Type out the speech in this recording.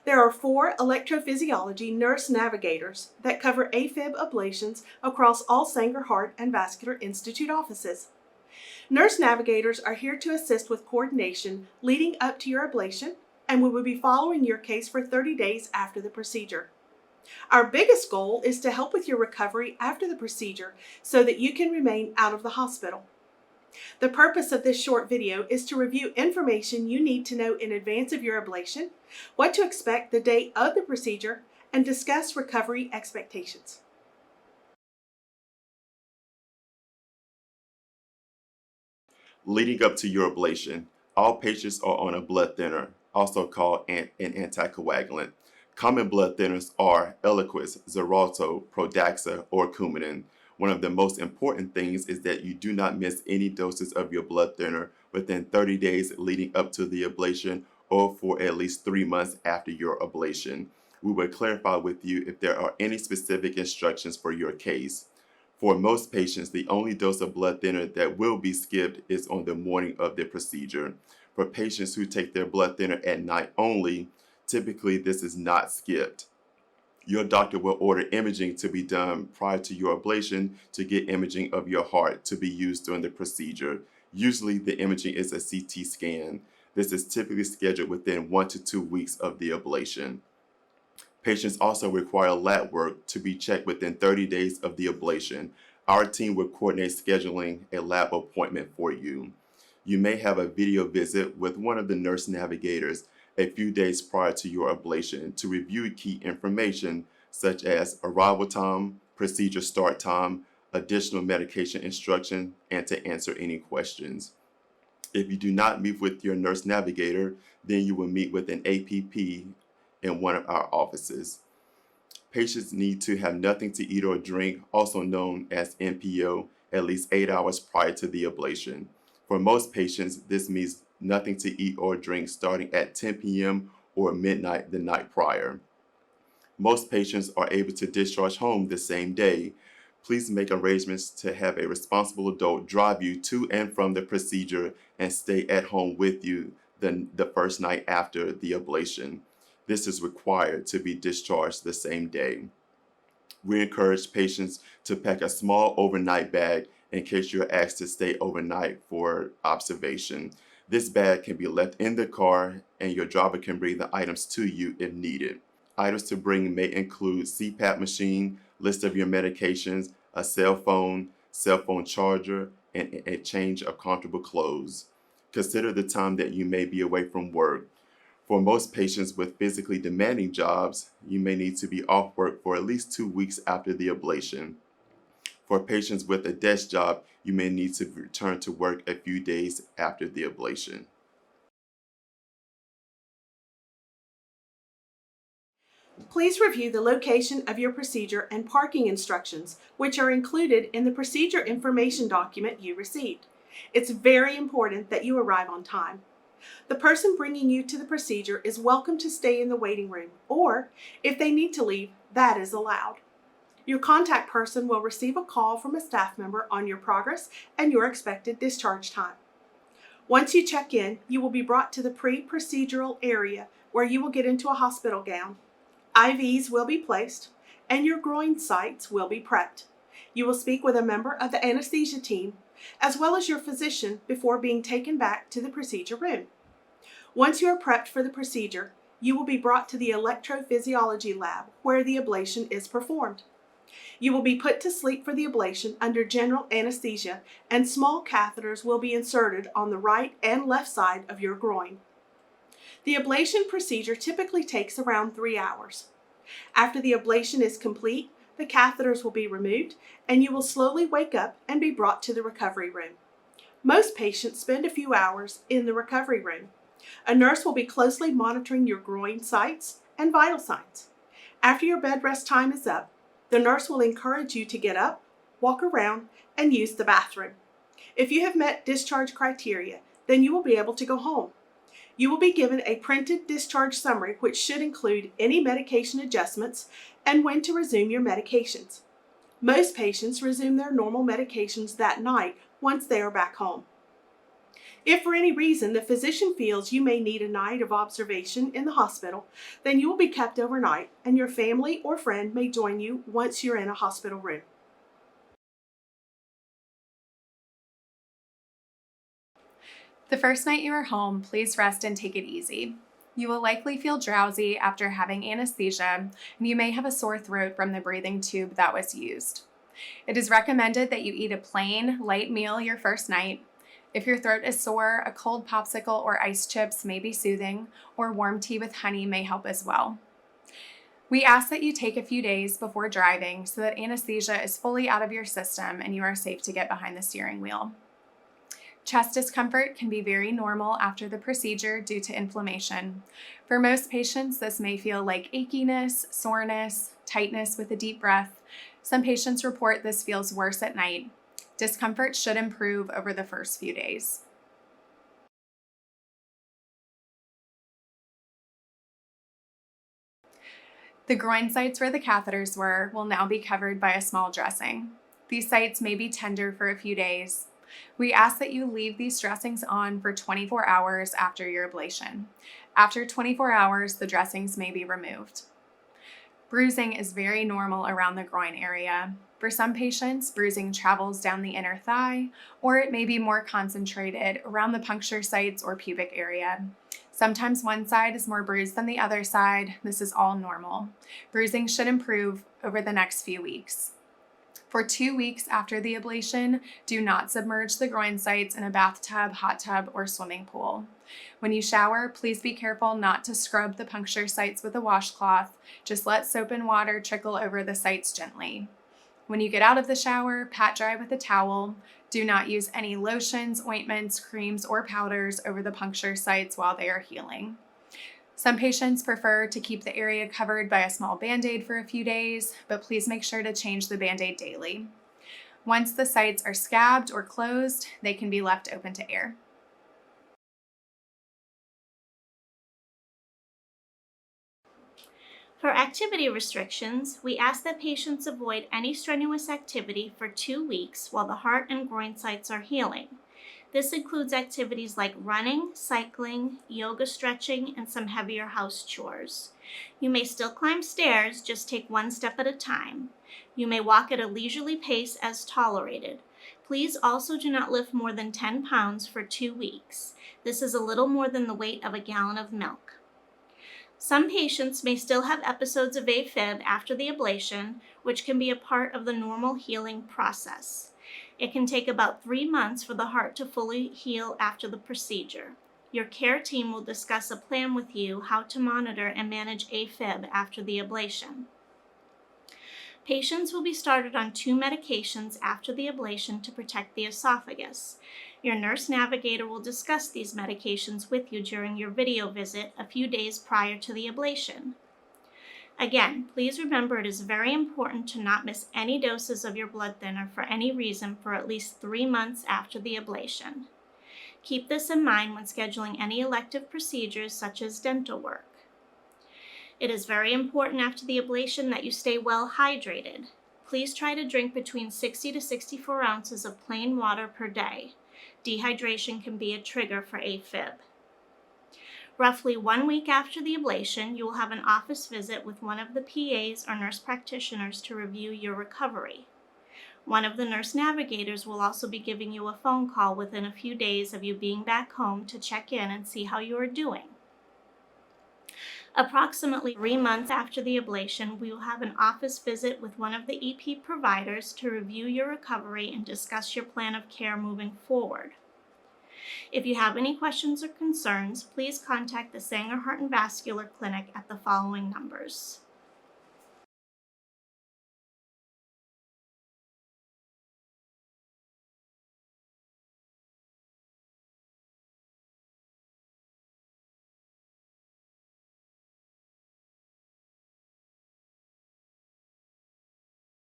There are 4 electrophysiology nurse navigators that cover AFib ablations across all Sanger Heart and Vascular Institute offices. Nurse navigators are here to assist with coordination leading up to your ablation, and we will be following your case for 30 days after the procedure. Our biggest goal is to help with your recovery after the procedure so that you can remain out of the hospital. The purpose of this short video is to review information you need to know in advance of your ablation, what to expect the day of the procedure, and discuss recovery expectations. Leading up to your ablation, all patients are on a blood thinner, also called an anticoagulant. Common blood thinners are Eliquis, Xarelto, Pradaxa, or Coumadin. One of the most important things is that you do not miss any doses of your blood thinner within 30 days leading up to the ablation or for at least 3 months after your ablation. We will clarify with you if there are any specific instructions for your case. For most patients, the only dose of blood thinner that will be skipped is on the morning of the procedure. For patients who take their blood thinner at night only, typically this is not skipped. Your doctor will order imaging to be done prior to your ablation to get imaging of your heart to be used during the procedure. Usually the imaging is a CT scan. This is typically scheduled within 1 to 2 weeks of the ablation. Patients also require lab work to be checked within 30 days of the ablation. Our team will coordinate scheduling a lab appointment for you. You may have a video visit with one of the nurse navigators a few days prior to your ablation to review key information such as arrival time, procedure start time, additional medication instruction, and to answer any questions. If you do not meet with your nurse navigator, then you will meet with an APP in one of our offices. Patients need to have nothing to eat or drink, also known as NPO, at least 8 hours prior to the ablation. For most patients, this means nothing to eat or drink starting at 10 p.m. or midnight the night prior. Most patients are able to discharge home the same day. Please make arrangements to have a responsible adult drive you to and from the procedure and stay at home with you the first night after the ablation. This is required to be discharged the same day. We encourage patients to pack a small overnight bag in case you're asked to stay overnight for observation. This bag can be left in the car and your driver can bring the items to you if needed. Items to bring may include CPAP machine, list of your medications, a cell phone charger, and a change of comfortable clothes. Consider the time that you may be away from work. For most patients with physically demanding jobs, you may need to be off work for at least 2 weeks after the ablation. For patients with a desk job, you may need to return to work a few days after the ablation. Please review the location of your procedure and parking instructions, which are included in the procedure information document you received. It's very important that you arrive on time. The person bringing you to the procedure is welcome to stay in the waiting room, or if they need to leave, that is allowed. Your contact person will receive a call from a staff member on your progress and your expected discharge time. Once you check in, you will be brought to the pre-procedural area where you will get into a hospital gown. IVs will be placed, and your groin sites will be prepped. You will speak with a member of the anesthesia team, as well as your physician before being taken back to the procedure room. Once you are prepped for the procedure, you will be brought to the electrophysiology lab where the ablation is performed. You will be put to sleep for the ablation under general anesthesia, and small catheters will be inserted on the right and left side of your groin. The ablation procedure typically takes around 3 hours. After the ablation is complete, the catheters will be removed and you will slowly wake up and be brought to the recovery room. Most patients spend a few hours in the recovery room. A nurse will be closely monitoring your groin sites and vital signs. After your bed rest time is up, the nurse will encourage you to get up, walk around, and use the bathroom. If you have met discharge criteria, then you will be able to go home. You will be given a printed discharge summary which should include any medication adjustments and when to resume your medications. Most patients resume their normal medications that night once they are back home. If for any reason the physician feels you may need a night of observation in the hospital, then you will be kept overnight and your family or friend may join you once you're in a hospital room. The first night you are home, please rest and take it easy. You will likely feel drowsy after having anesthesia, and you may have a sore throat from the breathing tube that was used. It is recommended that you eat a plain, light meal your first night. If your throat is sore, a cold popsicle or ice chips may be soothing, or warm tea with honey may help as well. We ask that you take a few days before driving so that anesthesia is fully out of your system and you are safe to get behind the steering wheel. Chest discomfort can be very normal after the procedure due to inflammation. For most patients, this may feel like achiness, soreness, tightness with a deep breath. Some patients report this feels worse at night. Discomfort should improve over the first few days. The groin sites where the catheters were will now be covered by a small dressing. These sites may be tender for a few days. We ask that you leave these dressings on for 24 hours after your ablation. After 24 hours, the dressings may be removed. Bruising is very normal around the groin area. For some patients, bruising travels down the inner thigh, or it may be more concentrated around the puncture sites or pubic area. Sometimes one side is more bruised than the other side. This is all normal. Bruising should improve over the next few weeks. For 2 weeks after the ablation, do not submerge the groin sites in a bathtub, hot tub, or swimming pool. When you shower, please be careful not to scrub the puncture sites with a washcloth. Just let soap and water trickle over the sites gently. When you get out of the shower, pat dry with a towel. Do not use any lotions, ointments, creams, or powders over the puncture sites while they are healing. Some patients prefer to keep the area covered by a small Band-Aid for a few days, but please make sure to change the Band-Aid daily. Once the sites are scabbed or closed, they can be left open to air. For activity restrictions, we ask that patients avoid any strenuous activity for 2 weeks while the heart and groin sites are healing. This includes activities like running, cycling, yoga stretching, and some heavier house chores. You may still climb stairs, just take one step at a time. You may walk at a leisurely pace as tolerated. Please also do not lift more than 10 pounds for 2 weeks. This is a little more than the weight of a gallon of milk. Some patients may still have episodes of AFib after the ablation, which can be a part of the normal healing process. It can take about 3 months for the heart to fully heal after the procedure. Your care team will discuss a plan with you how to monitor and manage AFib after the ablation. Patients will be started on 2 medications after the ablation to protect the esophagus. Your nurse navigator will discuss these medications with you during your video visit a few days prior to the ablation. Again, please remember it is very important to not miss any doses of your blood thinner for any reason for at least 3 months after the ablation. Keep this in mind when scheduling any elective procedures such as dental work. It is very important after the ablation that you stay well hydrated. Please try to drink between 60 to 64 ounces of plain water per day. Dehydration can be a trigger for AFib. Roughly 1 week after the ablation, you will have an office visit with one of the PAs or nurse practitioners to review your recovery. One of the nurse navigators will also be giving you a phone call within a few days of you being back home to check in and see how you are doing. Approximately 3 months after the ablation, we will have an office visit with one of the EP providers to review your recovery and discuss your plan of care moving forward. If you have any questions or concerns, please contact the Sanger Heart and Vascular Clinic at the following numbers.